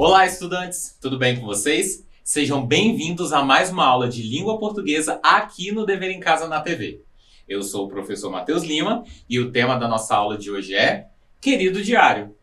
Olá, estudantes! Tudo bem com vocês? Sejam bem-vindos a mais uma aula de língua portuguesa aqui no Dever em Casa na TV. Eu sou o professor Matheus Lima e o tema da nossa aula de hoje é Querido Diário.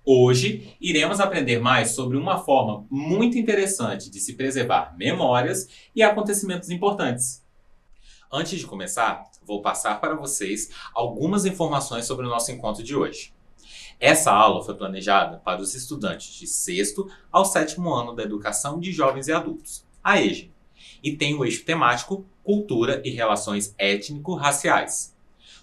Hoje iremos aprender mais sobre uma forma muito interessante de se preservar memórias e acontecimentos importantes. Antes de começar, vou passar para vocês algumas informações sobre o nosso encontro de hoje. Essa aula foi planejada para os estudantes de 6º ao 7º ano da Educação de Jovens e Adultos, a EJA, e tem o eixo temático Cultura e Relações Étnico-Raciais.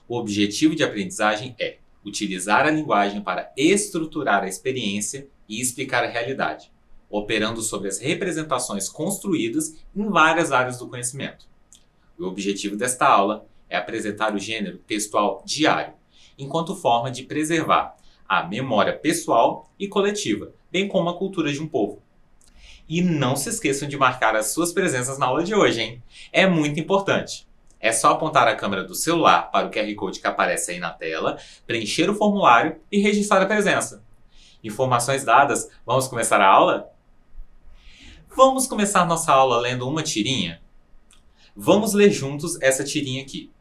O objetivo de aprendizagem é utilizar a linguagem para estruturar a experiência e explicar a realidade, operando sobre as representações construídas em várias áreas do conhecimento. O objetivo desta aula é apresentar o gênero textual diário, enquanto forma de preservar a memória pessoal e coletiva, bem como a cultura de um povo. E não se esqueçam de marcar as suas presenças na aula de hoje, hein? É muito importante. É só apontar a câmera do celular para o QR Code que aparece aí na tela, preencher o formulário e registrar a presença. Informações dadas, vamos começar a aula? Vamos começar nossa aula lendo uma tirinha? Vamos ler juntos essa tirinha aqui.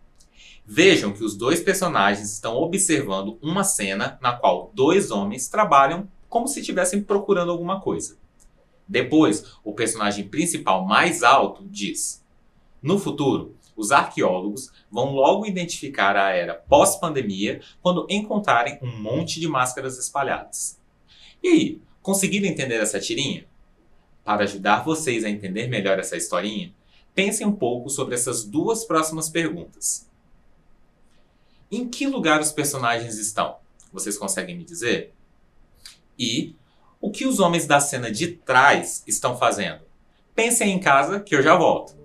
Vejam que os dois personagens estão observando uma cena na qual dois homens trabalham como se estivessem procurando alguma coisa. Depois, o personagem principal mais alto diz: no futuro, os arqueólogos vão logo identificar a era pós-pandemia quando encontrarem um monte de máscaras espalhadas. E aí, conseguiram entender essa tirinha? Para ajudar vocês a entender melhor essa historinha, pensem um pouco sobre essas duas próximas perguntas. Em que lugar os personagens estão? Vocês conseguem me dizer? E o que os homens da cena de trás estão fazendo? Pensem em casa que eu já volto.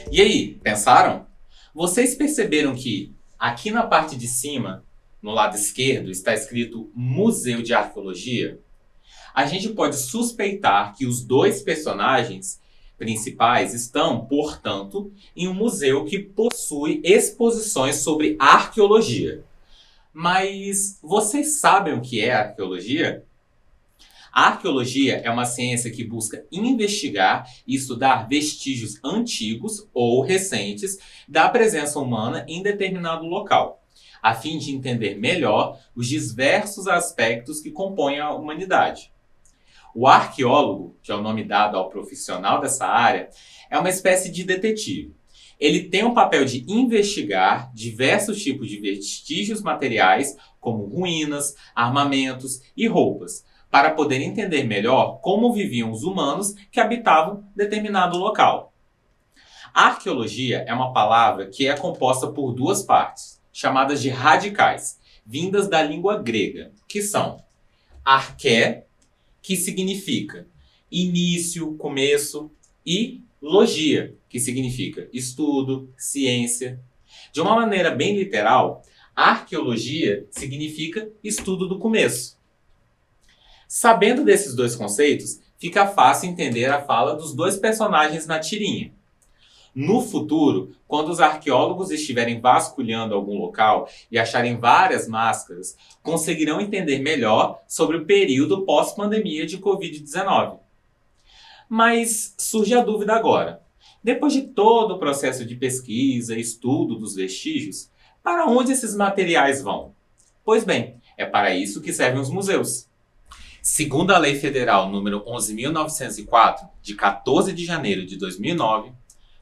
E aí, pensaram? Vocês perceberam que aqui na parte de cima, no lado esquerdo, está escrito Museu de Arqueologia? A gente pode suspeitar que os dois personagens principais estão, portanto, em um museu que possui exposições sobre arqueologia. Mas vocês sabem o que é arqueologia? A arqueologia é uma ciência que busca investigar e estudar vestígios antigos ou recentes da presença humana em determinado local, a fim de entender melhor os diversos aspectos que compõem a humanidade. O arqueólogo, que é o nome dado ao profissional dessa área, é uma espécie de detetive. Ele tem o papel de investigar diversos tipos de vestígios materiais, como ruínas, armamentos e roupas, para poder entender melhor como viviam os humanos que habitavam determinado local. A arqueologia é uma palavra que é composta por duas partes, chamadas de radicais, vindas da língua grega, que são arché, que significa início, começo, e logia, que significa estudo, ciência. De uma maneira bem literal, arqueologia significa estudo do começo. Sabendo desses dois conceitos, fica fácil entender a fala dos dois personagens na tirinha. No futuro, quando os arqueólogos estiverem vasculhando algum local e acharem várias máscaras, conseguirão entender melhor sobre o período pós-pandemia de Covid-19. Mas surge a dúvida agora. Depois de todo o processo de pesquisa e estudo dos vestígios, para onde esses materiais vão? Pois bem, é para isso que servem os museus. Segundo a Lei Federal nº 11.904, de 14 de janeiro de 2009,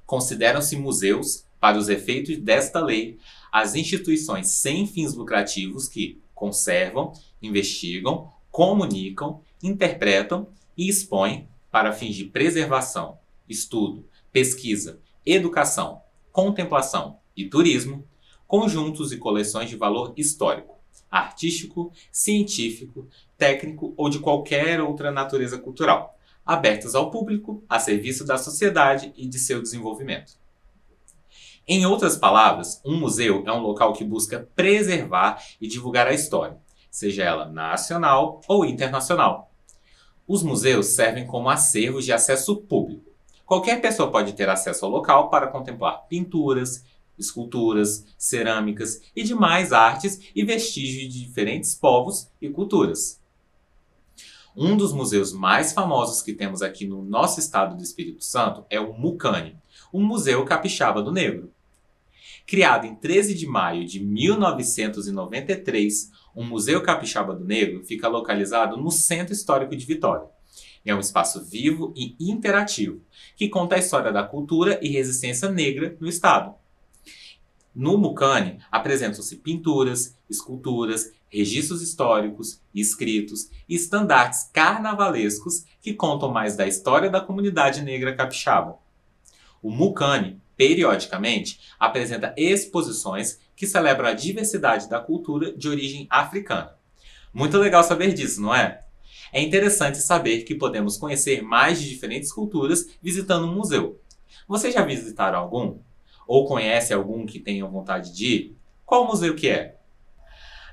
consideram-se museus, para os efeitos desta lei, as instituições sem fins lucrativos que conservam, investigam, comunicam, interpretam e expõem para fins de preservação, estudo, pesquisa, educação, contemplação e turismo, conjuntos e coleções de valor histórico, artístico, científico, técnico ou de qualquer outra natureza cultural, abertas ao público, a serviço da sociedade e de seu desenvolvimento. Em outras palavras, um museu é um local que busca preservar e divulgar a história, seja ela nacional ou internacional. Os museus servem como acervos de acesso público. Qualquer pessoa pode ter acesso ao local para contemplar pinturas, esculturas, cerâmicas e demais artes e vestígios de diferentes povos e culturas. Um dos museus mais famosos que temos aqui no nosso estado do Espírito Santo é o Mucane, o Museu Capixaba do Negro. Criado em 13 de maio de 1993, o Museu Capixaba do Negro fica localizado no Centro Histórico de Vitória. É um espaço vivo e interativo, que conta a história da cultura e resistência negra no estado. No Mucane, apresentam-se pinturas, esculturas, registros históricos, escritos e estandartes carnavalescos que contam mais da história da comunidade negra capixaba. O Mucane, periodicamente, apresenta exposições que celebram a diversidade da cultura de origem africana. Muito legal saber disso, não é? É interessante saber que podemos conhecer mais de diferentes culturas visitando um museu. Vocês já visitaram algum? Ou conhece algum que tenham vontade de ir? Qual museu que é?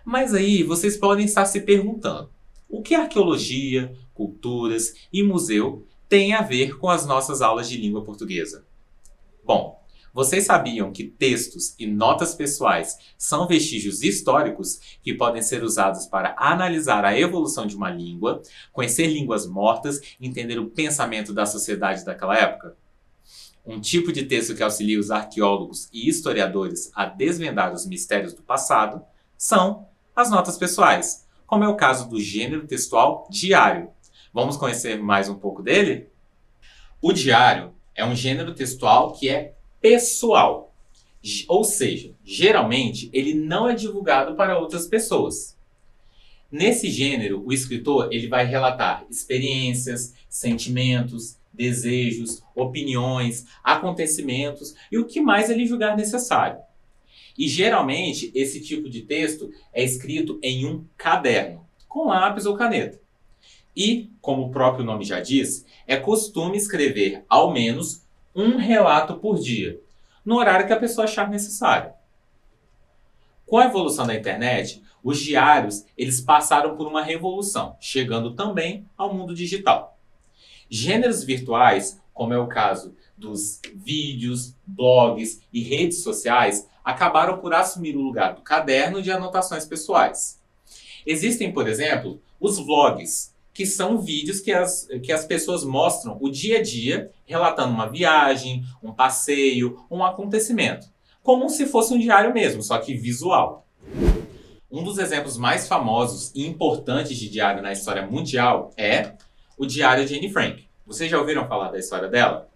Mas aí vocês podem estar se perguntando: o que arqueologia, culturas e museu têm a ver com as nossas aulas de língua portuguesa? Bom, vocês sabiam que textos e notas pessoais são vestígios históricos que podem ser usados para analisar a evolução de uma língua, conhecer línguas mortas e entender o pensamento da sociedade daquela época? Um tipo de texto que auxilia os arqueólogos e historiadores a desvendar os mistérios do passado são as notas pessoais, como é o caso do gênero textual diário. Vamos conhecer mais um pouco dele? O diário é um gênero textual que é pessoal, ou seja, geralmente ele não é divulgado para outras pessoas. Nesse gênero, o escritor ele vai relatar experiências, sentimentos, desejos, opiniões, acontecimentos e o que mais ele julgar necessário. E geralmente esse tipo de texto é escrito em um caderno, com lápis ou caneta. E, como o próprio nome já diz, é costume escrever ao menos um relato por dia, no horário que a pessoa achar necessário. Com a evolução da internet, os diários eles passaram por uma revolução, chegando também ao mundo digital. Gêneros virtuais, como é o caso dos vídeos, blogs e redes sociais, acabaram por assumir o lugar do caderno de anotações pessoais. Existem, por exemplo, os vlogs, que são vídeos que as pessoas mostram o dia a dia, relatando uma viagem, um passeio, um acontecimento. Como se fosse um diário mesmo, só que visual. Um dos exemplos mais famosos e importantes de diário na história mundial é o Diário de Anne Frank. Vocês já ouviram falar da história dela?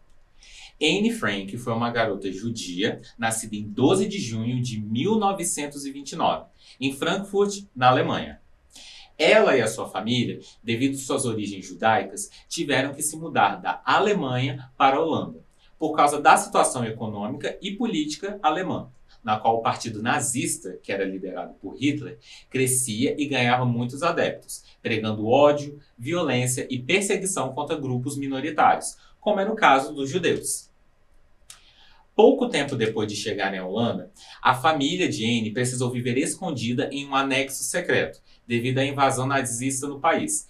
Anne Frank foi uma garota judia, nascida em 12 de junho de 1929, em Frankfurt, na Alemanha. Ela e a sua família, devido às suas origens judaicas, tiveram que se mudar da Alemanha para a Holanda, por causa da situação econômica e política alemã, na qual o partido nazista, que era liderado por Hitler, crescia e ganhava muitos adeptos, pregando ódio, violência e perseguição contra grupos minoritários, como era o caso dos judeus. Pouco tempo depois de chegarem à Holanda, a família de Anne precisou viver escondida em um anexo secreto, devido à invasão nazista no país.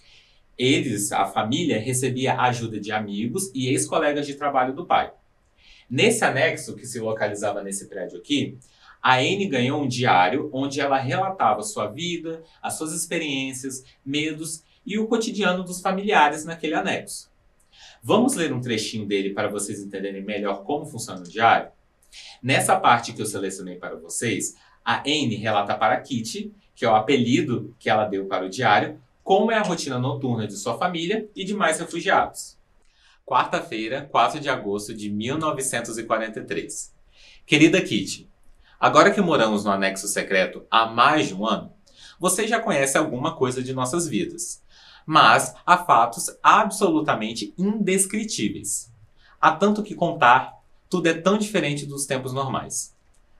A família, recebia ajuda de amigos e ex-colegas de trabalho do pai. Nesse anexo, que se localizava nesse prédio aqui, a Anne ganhou um diário onde ela relatava sua vida, as suas experiências, medos e o cotidiano dos familiares naquele anexo. Vamos ler um trechinho dele para vocês entenderem melhor como funciona o diário? Nessa parte que eu selecionei para vocês, a Anne relata para Kitty, que é o apelido que ela deu para o diário, como é a rotina noturna de sua família e de mais refugiados. Quarta-feira, 4 de agosto de 1943. Querida Kitty, agora que moramos no anexo secreto há mais de um ano, você já conhece alguma coisa de nossas vidas. Mas há fatos absolutamente indescritíveis. Há tanto que contar, tudo é tão diferente dos tempos normais.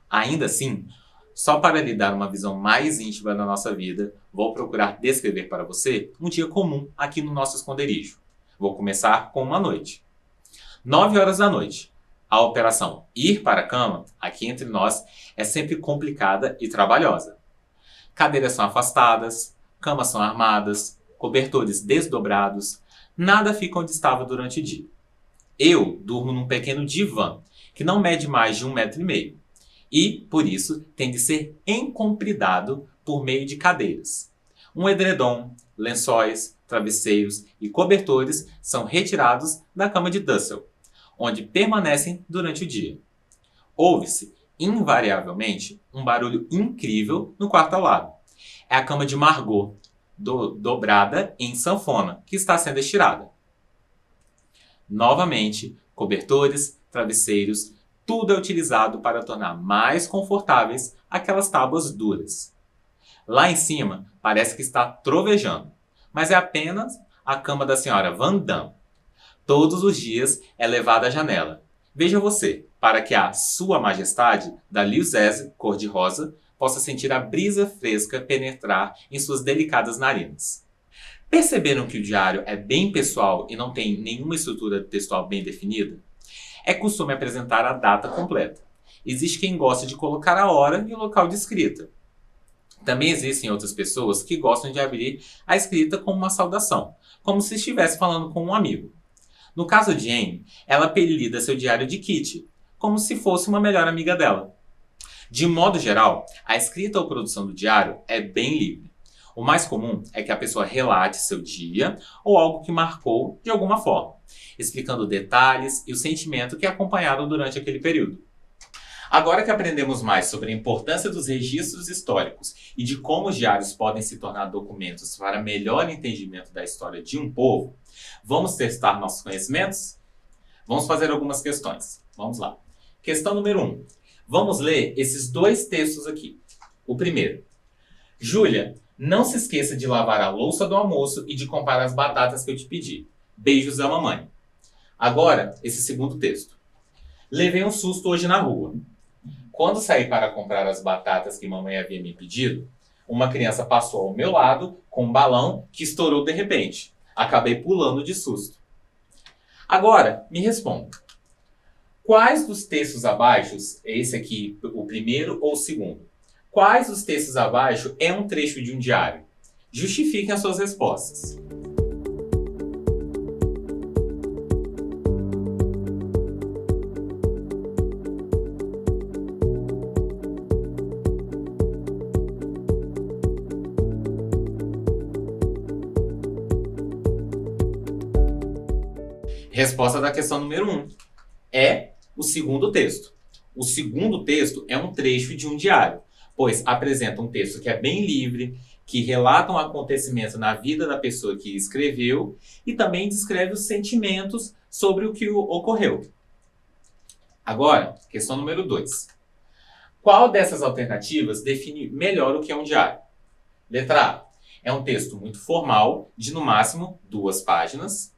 Ainda assim, só para lhe dar uma visão mais íntima da nossa vida, vou procurar descrever para você um dia comum aqui no nosso esconderijo. Vou começar com uma noite. 9 horas da noite. A operação ir para a cama, aqui entre nós, é sempre complicada e trabalhosa. Cadeiras são afastadas, camas são armadas, cobertores desdobrados, nada fica onde estava durante o dia. Eu durmo num pequeno divã, que não mede mais de 1,5 m e, por isso, tem de ser encompridado por meio de cadeiras. Um edredom, lençóis, travesseiros e cobertores são retirados da cama de Dussel, onde permanecem durante o dia. Ouve-se, invariavelmente, um barulho incrível no quarto ao lado. É a cama de Margot, dobrada em sanfona, que está sendo estirada. Novamente, cobertores, travesseiros, tudo é utilizado para tornar mais confortáveis aquelas tábuas duras. Lá em cima, parece que está trovejando, mas é apenas a cama da senhora Van Damme. Todos os dias é levada à janela. Veja você, para que a Sua Majestade, da Liuzese cor-de-rosa, possa sentir a brisa fresca penetrar em suas delicadas narinas. Perceberam que o diário é bem pessoal e não tem nenhuma estrutura textual bem definida? É costume apresentar a data completa. Existe quem gosta de colocar a hora e o local de escrita. Também existem outras pessoas que gostam de abrir a escrita como uma saudação, como se estivesse falando com um amigo. No caso de Anne, ela apelida seu diário de Kitty, como se fosse uma melhor amiga dela. De modo geral, a escrita ou produção do diário é bem livre. O mais comum é que a pessoa relate seu dia ou algo que marcou de alguma forma, explicando detalhes e o sentimento que acompanharam durante aquele período. Agora que aprendemos mais sobre a importância dos registros históricos e de como os diários podem se tornar documentos para melhor entendimento da história de um povo, vamos testar nossos conhecimentos? Vamos fazer algumas questões. Vamos lá. Questão número 1. Vamos ler esses dois textos aqui. O primeiro. Júlia, não se esqueça de lavar a louça do almoço e de comprar as batatas que eu te pedi. Beijos da mamãe. Agora, esse segundo texto. Levei um susto hoje na rua. Quando saí para comprar as batatas que mamãe havia me pedido, uma criança passou ao meu lado com um balão que estourou de repente. Acabei pulando de susto. Agora, me responda. Quais dos textos abaixo, esse aqui, o primeiro ou o segundo, quais dos textos abaixo é um trecho de um diário? Justifiquem as suas respostas. Resposta da questão número 1 é o segundo texto. O segundo texto é um trecho de um diário, pois apresenta um texto que é bem livre, que relata um acontecimento na vida da pessoa que escreveu e também descreve os sentimentos sobre o que ocorreu. Agora, questão número 2. Qual dessas alternativas define melhor o que é um diário? Letra A. É um texto muito formal, de no máximo 2 páginas.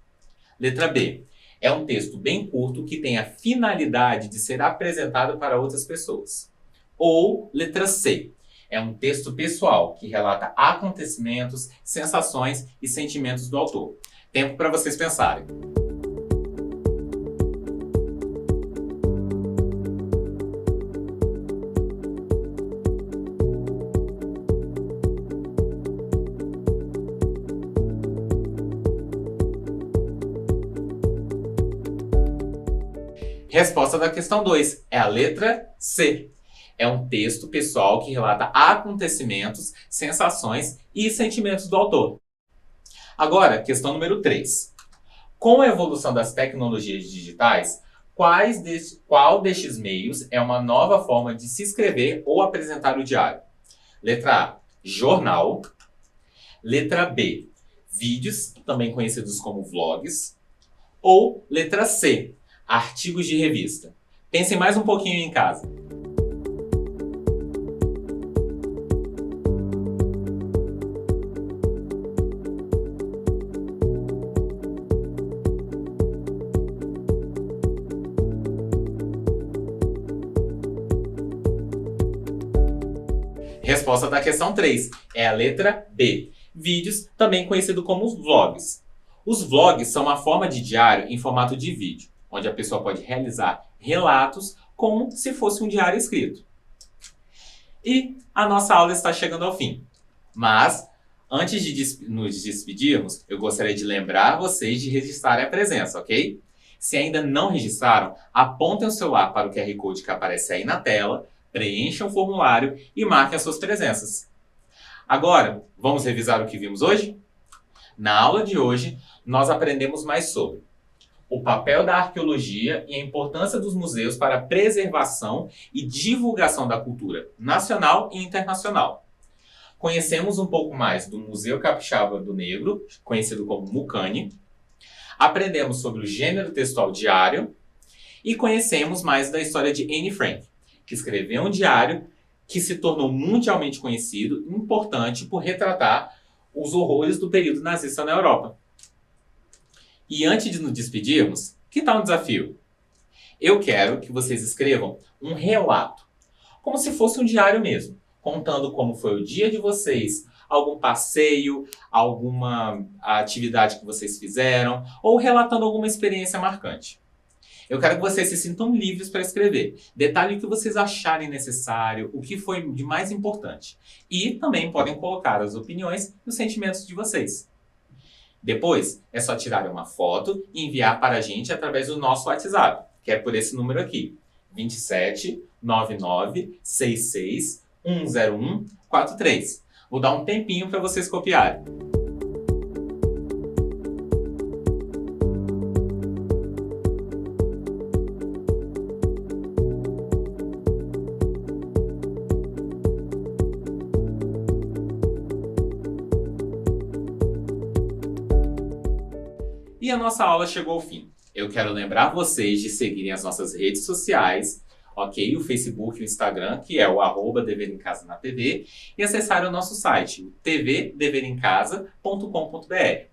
Letra B. É um texto bem curto que tem a finalidade de ser apresentado para outras pessoas. Ou, letra C. É um texto pessoal que relata acontecimentos, sensações e sentimentos do autor. Tempo para vocês pensarem. Resposta da questão 2 é a letra C. É um texto pessoal que relata acontecimentos, sensações e sentimentos do autor. Agora, questão número 3. Com a evolução das tecnologias digitais, qual destes meios é uma nova forma de se escrever ou apresentar o diário? Letra A, jornal. Letra B, vídeos, também conhecidos como vlogs. Ou letra C, artigos de revista. Pensem mais um pouquinho em casa. Resposta da questão 3 é a letra B. Vídeos, também conhecido como os vlogs. Os vlogs são uma forma de diário em formato de vídeo, onde a pessoa pode realizar relatos como se fosse um diário escrito. E a nossa aula está chegando ao fim. Mas Antes de nos despedirmos, eu gostaria de lembrar vocês de registrarem a presença, ok? Se ainda não registraram, apontem o celular para o QR Code que aparece aí na tela, preencham o formulário e marquem as suas presenças. Agora, vamos revisar o que vimos hoje? Na aula de hoje, nós aprendemos mais sobre o papel da arqueologia e a importância dos museus para a preservação e divulgação da cultura nacional e internacional. Conhecemos um pouco mais do Museu Capixaba do Negro, conhecido como Mucane. Aprendemos sobre o gênero textual diário e conhecemos mais da história de Anne Frank, que escreveu um diário que se tornou mundialmente conhecido e importante por retratar os horrores do período nazista na Europa. E antes de nos despedirmos, que tal um desafio? Eu quero que vocês escrevam um relato, como se fosse um diário mesmo, contando como foi o dia de vocês, algum passeio, alguma atividade que vocês fizeram, ou relatando alguma experiência marcante. Eu quero que vocês se sintam livres para escrever. Detalhe o que vocês acharem necessário, o que foi de mais importante. E também podem colocar as opiniões e os sentimentos de vocês. Depois, é só tirar uma foto e enviar para a gente através do nosso WhatsApp, que é por esse número aqui, 27 99 66 10143. Vou dar um tempinho para vocês copiarem. E a nossa aula chegou ao fim. Eu quero lembrar vocês de seguirem as nossas redes sociais, ok? O Facebook e o Instagram, que é o @Dever em Casa na TV, e acessar o nosso site, o tvdeverimcasa.com.br.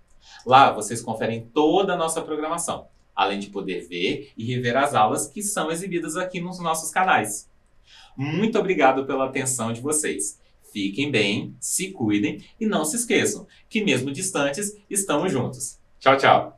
Lá vocês conferem toda a nossa programação, além de poder ver e rever as aulas que são exibidas aqui nos nossos canais. Muito obrigado pela atenção de vocês. Fiquem bem, se cuidem e não se esqueçam que mesmo distantes, estamos juntos. Tchau, tchau!